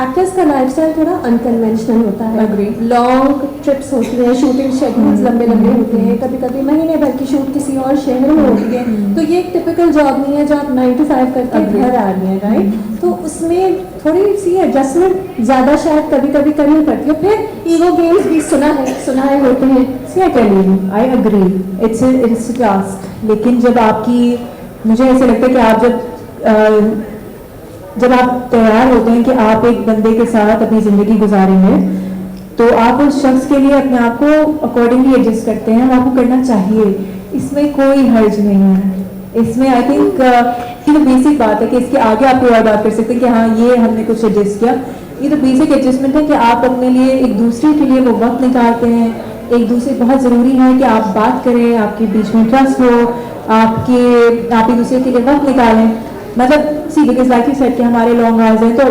Actors का lifestyle थोड़ा unconventional होता है। लॉन्ग ट्रिप्स होती हैं, शूटिंग शेड्यूल्स लंबे लंबे होते हैं, कभी कभी महीने भर की शूट किसी और शहर में होती है। तो ये एक टिपिकल जॉब नहीं है जो आप 9 to 5 करके घर आ रही हैं, राइट? तो उसमें थोड़ी सी एडजस्टमेंट ज़्यादा शायद कभी कभी करनी पड़ती है। फिर ईगो गेम्स भी सुना है होते हैं। I agree, it's task. लेकिन जब आपकी, मुझे ऐसे लगता है कि आप जब आप तैयार होते हैं कि आप एक बंदे के साथ अपनी ज़िंदगी गुजारेंगे, तो आप उस शख्स के लिए अपने आप को अकॉर्डिंगली एडजस्ट करते हैं, और आपको करना चाहिए। इसमें कोई हर्ज नहीं है। इसमें आई थिंक ये तो बेसिक बात है कि इसके आगे आप कोई और बात कर सकते हैं कि हाँ ये हमने कुछ एडजस्ट किया। ये तो बेसिक एडजस्टमेंट है कि आप अपने लिए एक दूसरे के लिए वो वक्त निकालते हैं। एक दूसरे, बहुत ज़रूरी है कि आप बात करें, आपके बीच में ट्रस्ट हो, आप एक दूसरे के लिए वक्त निकालें। मतलब सी बिकॉज लाइक यू सेड कि हमारे लॉन्ग आवर्स हैं, तो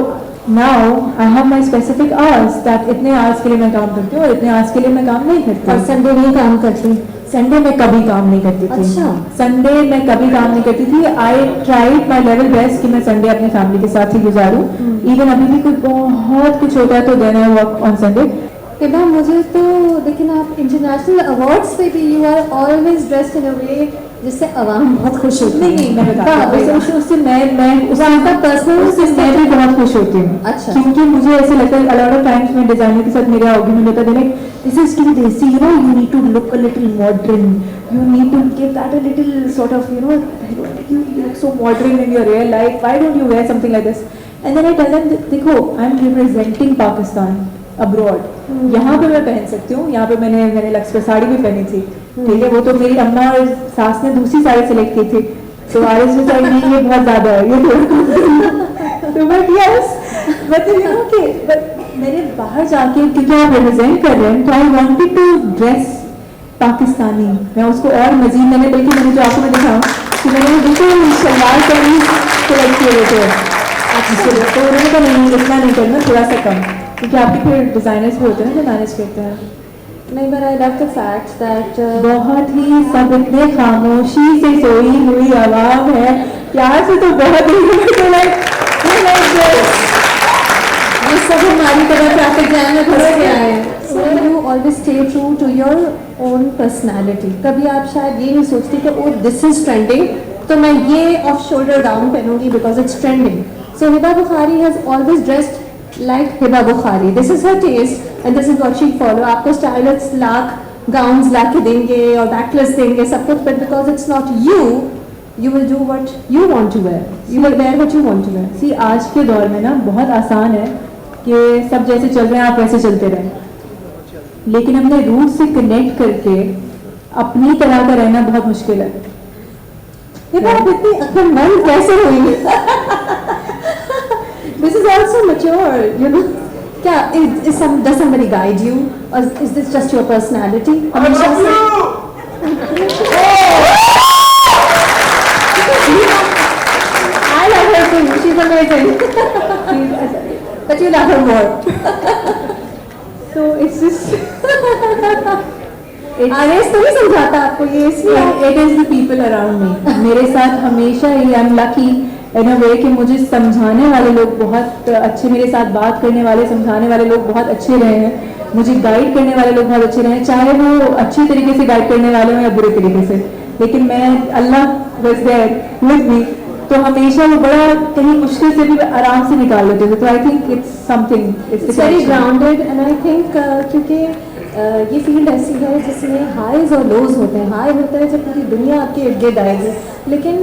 now I have my specific hours that इतने आवर्स के लिए मैं काम करती हूँ और इतने आवर्स के लिए मैं काम नहीं करती। और संडे नहीं काम करती? संडे में कभी काम नहीं करती थी। अच्छा। संडे में कभी काम नहीं करती थी। I tried my level best कि मैं संडे अपनी फैमिली के साथ ही गुजारूँ। इवन अभी भी कुछ बहुत कुछ होता है तो then I work on Sunday. Hiba, मुझे तो लेकिन आप इंटरनेशनल अवार्ड्स पे भी you are always dressed in a way जिससे अवाम बहुत खुश होती है। नहीं, मैं बताती हूँ उससे मैं आपका पर्सनल मैं भी बहुत खुश होती हूँ। अच्छा। क्योंकि मुझे ऐसे लगता है अलॉट ऑफ टाइम्स में डिजाइनर के साथ मेरा आर्गुमेंट होता है, this is too desi, you know, you need to look a little modern, you need to give that a little sort of, you know, you look so modern in your real life, why don't you wear something like this? And then I tell them, देखो, I'm representing Pakistan abroad. यहाँ पे मैं पहन सकती हूँ, यहाँ पे मैंने लक्स पर साड़ी भी पहनी थी, ठीक है, वो तो मेरी अम्मा और सास ने दूसरी साड़ी सेलेक्ट की थी, तो आरिस में साड़ी नहीं, ये बहुत ज़्यादा है, ये तो but yes, but you know कि मेरे बाहर जाके क्योंकि आप रिप्रेजेंट कर रहे हैं, तो I wanted to dress Pakistani. मैं उसको और मजीद मैंने जो आपको मैं दिखाऊँ कि मैंने बिल्कुल सलवार कमीज सेलेक्ट किए हुए थे, तो उन्होंने कहा नहीं इतना नहीं करना, थोड़ा सा कम, क्योंकि आपके फिर डिज़ाइनर्स भी होते हैं ना जो मैनेज करते हैं। नहीं, but I love the fact that बहुत ही सब इतने खामोशी से सोई हुई आवाम है, प्यार से तो बहुत ही ये सब हमारी तरह ट्रैफिक जैम में फंस के आए हैं। So you always stay true to your own personality. कभी आप शायद ये नहीं सोचती कि oh this is trending, तो मैं ये off shoulder gown पहनूंगी because it's trending. So Hiba Bukhari has always dressed like Hiba Bukhari. This is her taste and this is what she follow. आपको stylists लाख gowns ला के देंगे और backless देंगे सब कुछ, but because it's not you, you will do what you want to wear. You will wear what you want to wear. See, आज के दौर में ना बहुत आसान है कि सब जैसे चल रहे हैं आप वैसे चलते रहें, लेकिन अपने रूट से कनेक्ट करके अपनी तरह का रहना बहुत मुश्किल है। ये बात इतनी अक्लमंद कैसे हुई? This is also mature, you know. क्या does somebody guide you, or is this just your personality? हमेशा से I love her too. She's amazing. But you love her more. So it's just आरेस तो नहीं समझाता आपको ये, इसलिए it is the people around me. मेरे साथ हमेशा ही I'm lucky in a way कि मुझे समझाने वाले लोग बहुत अच्छे, मेरे साथ बात करने वाले, समझाने वाले लोग बहुत अच्छे रहे हैं, मुझे गाइड करने वाले लोग बहुत अच्छे रहे हैं, चाहे वो अच्छे तरीके से गाइड करने वाले हों या बुरे तरीके से, लेकिन मैं अल्लाह was there with me, तो हमेशा वो बड़ा कहीं मुश्किल से भी आराम से निकाल लेते थे। तो I think it's something, it's very grounded and I think क्योंकि ये फील्ड ऐसी है जिसमें हाईज और लोज होते हैं। हाई होता है जब पूरी दुनिया आपके इर्द गिर्द आएगी, लेकिन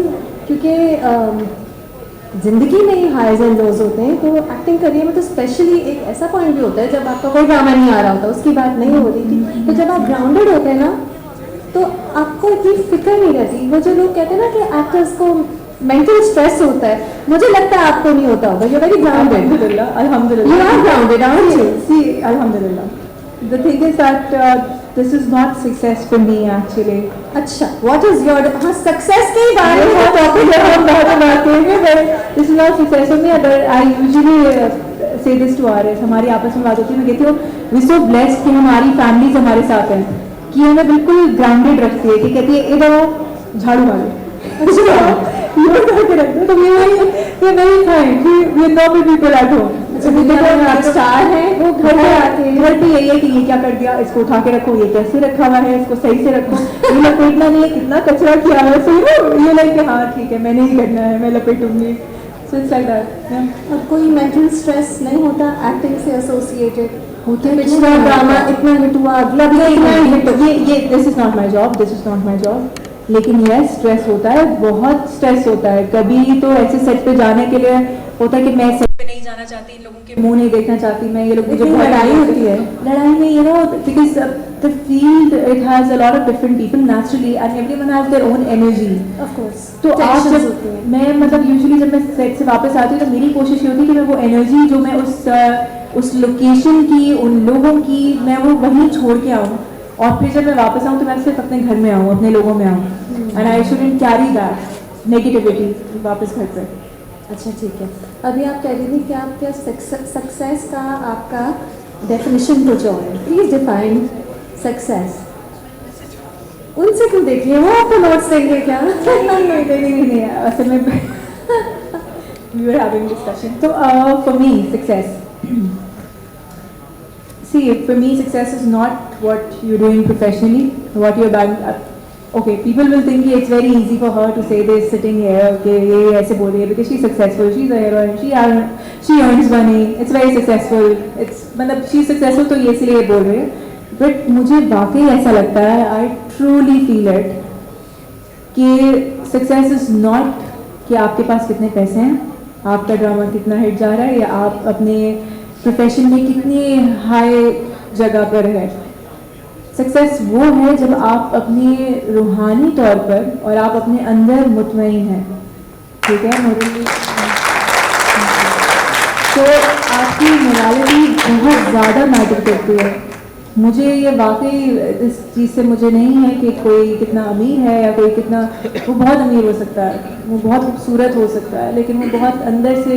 क्योंकि ज़िंदगी में ही हाईज एंड लोज होते हैं, तो एक्टिंग करियर में तो स्पेशली एक ऐसा पॉइंट भी होता है जब आपका कोई ड्रामा नहीं आ रहा होता, उसकी बात नहीं हो रही थी, तो जब आप ग्राउंडेड होते हैं ना तो आपको इतनी फिक्र नहीं रहती। वो जो लोग कहते हैं ना कि एक्टर्स को मेंटल स्ट्रेस होता है, मुझे लगता है आपको नहीं होता होगा। You are very grounded. अल्हम्दुलिल्लाह, you are grounded, aren't you? See, अल्हम्दुलिल्लाह। The thing is that this is not success for me actually. अच्छा, what is your सक्सेस के बारे में टॉपिक है, हम बहुत बात करेंगे, but this is not success for me. But I usually say this to Aris, हमारी आपस में बात होती है, मैं कहती हूँ we so blessed कि हमारी फैमिलीज हमारे साथ हैं, कि हमें बिल्कुल ग्राउंडेड रखती है, कि कहती है इधर झाड़ू मारो, ये करके रखते हैं, तो we are very kind, we are normal people at home. आप स्टार हैं, वो घर पे आते हैं, घर पे यही है कि ये क्या कर दिया, इसको उठा के रखो, ये कैसे रखा हुआ है, इसको सही से रखो, ये लपेटना नहीं है, कितना कचरा किया हुआ है, सो ये लाइक हाँ ठीक है मैंने ही करना है, मैं लपेटूंगी. So it's like that. और कोई मेंटल स्ट्रेस नहीं होता एक्टिंग से एसोसिएटेड? होते हैं पिछला ड्रामा इतना हिट हुआ, अगला भी इतना हिट. ये this is not my job, this is not my job. लेकिन यस स्ट्रेस होता है, बहुत स्ट्रेस होता है. कभी तो ऐसे सेट पे जाने के लिए होता है कि मैं सेट पे नहीं जाना चाहती, इन लोगों के मुंह नहीं देखना चाहती मैं, ये लोग मुझे इतनी लड़ाई होती है. लड़ाई में you know because the field it has a lot of different people naturally and everyone has their own energy. Of course. तो आप जब मैं मतलब यूजुअली जब मैं सेट से वापस आती हूँ तो मेरी कोशिश ये होती है कि मैं वो एनर्जी जो मैं उस लोकेशन की, उन लोगों की, मैं वो वहीं छोड़ के आऊँ, और फिर जब मैं वापस आऊँ तो मैं सिर्फ अपने घर में आऊँ, अपने लोगों में आऊँ. And I shouldn't carry that negativity वापस घर पर. अच्छा ठीक है. अभी आप कह रही थी कि आपके सक्सेस का आपका डेफिनेशन कुछ और है. Please define success. उनसे क्यों देखिए, वो आपको नोट्स देंगे क्या? नहीं असल में we were having discussion. So for me success, see for me success is not what you're doing professionally, what you're buying. Okay, people will think it's very easy for her to say this sitting here, okay, ये ऐसे बोल रही है because she's successful, she's a heroine, she earns money, it's very successful, it's मतलब she's successful तो ये इसलिए बोल रही है. बट मुझे वाकई ऐसा लगता है, आई ट्रूली फील इट, कि सक्सेस इज नॉट कि आपके पास कितने पैसे हैं, आपका ड्रामा कितना हिट जा रहा है, या आप अपने प्रोफेशन में कितनी हाई जगह पर है. सक्सेस वो है जब आप अपने रूहानी तौर पर और आप अपने अंदर मुतमईन हैं. ठीक है, तो आपकी मोरालिटी बहुत ज़्यादा मैटर करती है. मुझे ये वाकई इस चीज़ से मुझे नहीं है कि कोई कितना अमीर है या कोई कितना, वो बहुत अमीर हो सकता है, वो बहुत खूबसूरत हो सकता है, लेकिन वो बहुत अंदर से.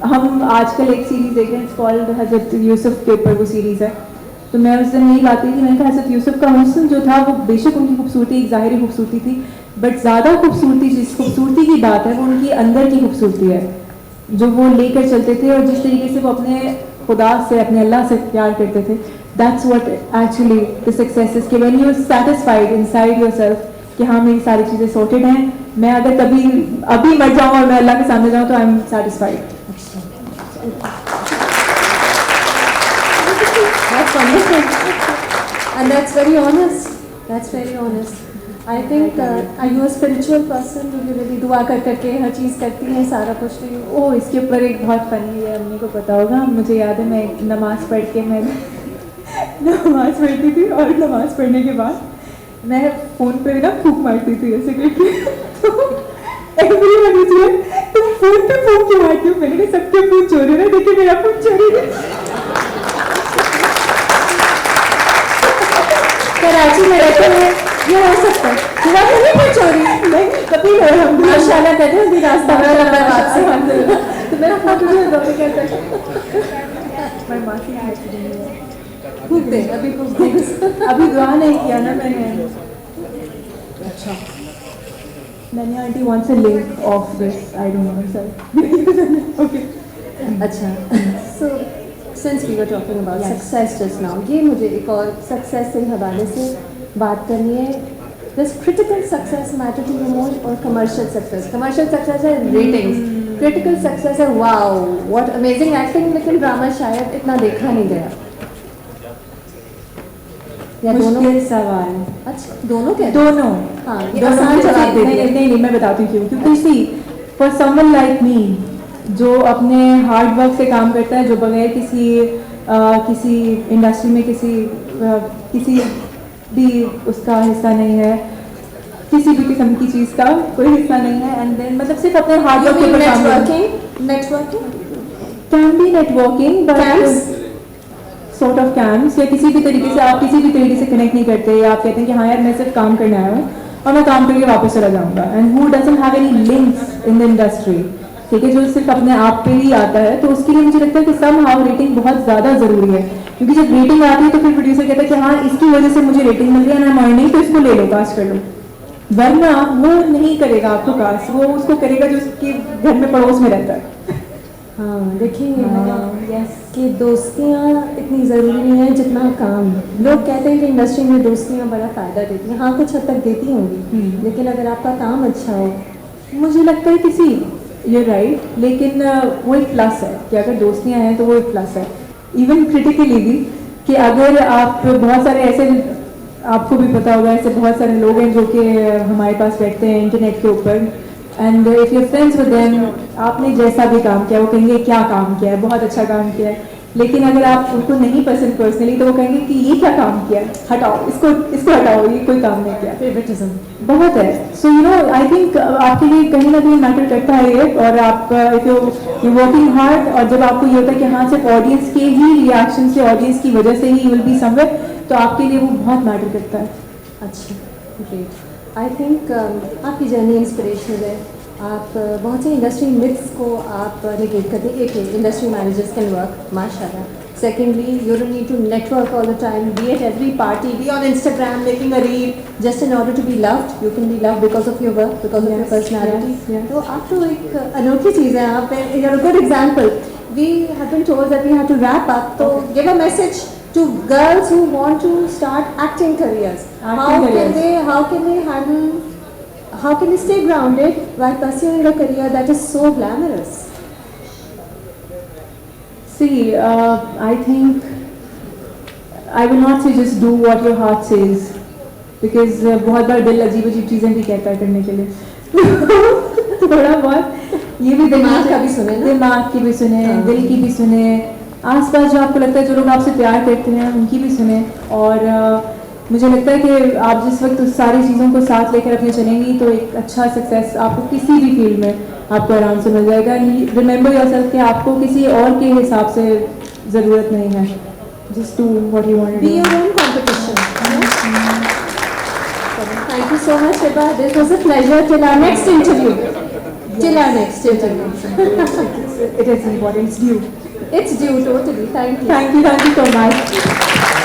हम आजकल एक सीरीज़ देख रहे हैं, इट्स कॉल्ड हज़रत यूसुफ के ऊपर वो सीरीज़ है. तो मैं उस दिन यही बात की, मैंने कहा हज़रत यूसुफ का हुस्न जो था वो बेशक उनकी खूबसूरती एक ज़ाहिरी खूबसूरती थी, बट ज़्यादा खूबसूरती जिस खूबसूरती की बात है वो उनकी अंदर की खूबसूरती है, जो वो लेकर चलते थे और जिस तरीके से वो अपने खुदा से, अपने अल्लाह से प्यार करते थे. That's what actually the success is, कि when you are satisfied inside yourself कि हाँ मेरी सारी चीज़ें सॉर्टेड हैं, मैं अगर कभी अभी मर जाऊँ और मैं अल्लाह के सामने जाऊँ तो I am satisfied. That's wonderful. And that's very honest. That's very honest. I think, are you a spiritual person? Do you really दुआ कर करके हर चीज़ करती हैं, सारा कुछ नहीं? ओह, इसके ऊपर एक बहुत फनी है, अम्मी को पता होगा. मुझे याद है मैं नमाज़ पढ़ के मैं नमाज़ पढ़ती थी और नमाज़ पढ़ने के बाद मैं फ़ोन पे ना फूंक मारती थी ऐसे करके. तो एवरीवन इज लाइक तुम फ़ोन पे फूंक क्यों मारती हो? मैंने कहा सबके फ़ोन चोरी ना, देखिए मेरा फ़ोन चोरी है. कराची में रहते हुए ये हो सकता है. हुआ तो नहीं कोई चोरी? नहीं, कभी नहीं. हम माशाल्लाह कहते हैं, अभी रास्ता बड़ा लंबा है बात से. तो मैं फोटो में दो कहता है मैं मासी फूक दे, अभी फूक दे. अभी दुआ नहीं किया ना मैंने. अच्छा, मैंने aunty wants a link of this, I don't know sir. Okay, अच्छा. So since we were talking about success just now, ये मुझे एक और सक्सेस के हवाले से बात करनी है. Does critical success matter to you more or commercial success? Commercial success है ratings, critical success है wow what amazing acting, लेकिन ड्रामा शायद इतना देखा नहीं गया. या दोनों? मुश्किल सवाल. अच्छा, दोनों क्या? दोनों. हाँ, ये आसान जवाब दे दिया. नहीं, मैं बताती हूँ क्यों. क्योंकि सी फॉर समवन लाइक मी जो अपने हार्ड वर्क से काम करता है, जो बगैर किसी इंडस्ट्री में किसी भी उसका हिस्सा नहीं है, किसी भी किस्म की चीज़ का कोई हिस्सा नहीं है, एंड देन मतलब सिर्फ अपने हार्ड वर्क पे काम करते हैं. Networking can be networking, but sort of camps, या किसी भी तरीके से आप किसी भी तरीके से कनेक्ट नहीं करते, या आप कहते हैं कि हाँ यार मैं सिर्फ काम करने आया हूँ और मैं काम करके वापस चला जाऊँगा. And who doesn't have any links in the industry, ठीक है, जो सिर्फ अपने आप पे ही आता है. तो उसके लिए मुझे लगता है कि सम हाउ रेटिंग बहुत ज़्यादा ज़रूरी है, क्योंकि जब रेटिंग आती है तो फिर प्रोड्यूसर कहता है कि हाँ इसकी वजह से मुझे रेटिंग मिल रही है ना अर्निंग, तो इसको ले लो, कास्ट कर लो. वरना वो नहीं करेगा आपको कास्ट, वो उसको करेगा जो उसके घर में पड़ोस में रहता है. हाँ देखेंगे यस कि दोस्तियाँ इतनी ज़रूरी नहीं है जितना काम। लोग कहते हैं कि इंडस्ट्री में दोस्तियाँ बड़ा फ़ायदा देती हैं, हाँ कुछ हद तक देती होंगी, लेकिन अगर आपका काम अच्छा हो। मुझे लगता है किसी ये राइट, लेकिन वो एक प्लस है कि अगर दोस्तियाँ हैं तो वो एक प्लस है। इवन क्रिटिकली भी कि अगर आप बहुत सारे ऐसे, आपको भी पता होगा ऐसे बहुत सारे लोग हैं जो कि हमारे पास बैठते हैं इंटरनेट के ऊपर, and if your friends with them, आपने जैसा भी काम किया वो कहेंगे क्या काम किया है, बहुत अच्छा काम किया है। लेकिन अगर आप उनको नहीं पसंद पर्सनली तो वो कहेंगे कि ये क्या काम किया, हटाओ इसको, इसको हटाओ, ये कोई काम नहीं किया। फेवरेटिज्म बहुत है। So you know I think आपके लिए कहीं ना कहीं मैटर करता है ये, और आप इफ यू वर्किंग हार्ड, और जब आपको ये होता है कि हाँ सिर्फ ऑडियंस के ही रिएक्शन से, ऑडियंस की वजह से ही विल बी समवेयर, तो आपके लिए वो बहुत मैटर करता है। अच्छा, ग्रेट। आई थिंक आपकी जर्नी इंस्पिरेशनल है। आप बहुत सी इंडस्ट्री मिथ्स को आप निगेट करते हैं। एक इंडस्ट्री मैनेजर्स कैन वर्क, माशाल्लाह। Secondly, you don't need to network all the time, be at every party, be on Instagram making a reel just in order to be loved. You can be loved because of your work, because of your personality. तो आप तो एक अनोखी चीज़ है आप, you're a good example. We have been told that we have to wrap up. So give a message to girls who want to start acting careers. How can they handle? How can they stay grounded while pursuing a career that is so glamorous? See, I think I will not say just do what your heart says, because बहुत बार दिल अजीब अजीब चीज़ें भी कहता है करने के लिए। थोड़ा बहुत ये भी दिमाग का भी सुने ना, दिमाग की भी सुने, दिल की भी सुने, आसपास जो आपको लगता है जो लोग आपसे प्यार करते हैं उनकी भी सुने। और मुझे लगता है कि आप जिस वक्त उस सारी चीज़ों को साथ लेकर अपने चलेंगी तो एक अच्छा सक्सेस आपको किसी भी फील्ड में आपको आराम से मिल जाएगा। रिमेंबर योरसेल्फ कि आपको किसी और के हिसाब से ज़रूरत नहीं है। Just do what you want to do, be your own competition. Thank you so much, Shiba. This was a pleasure. Till our next interview. Till our next interview. it is important. It's due. It's due, totally. Thank you. Thank you so much.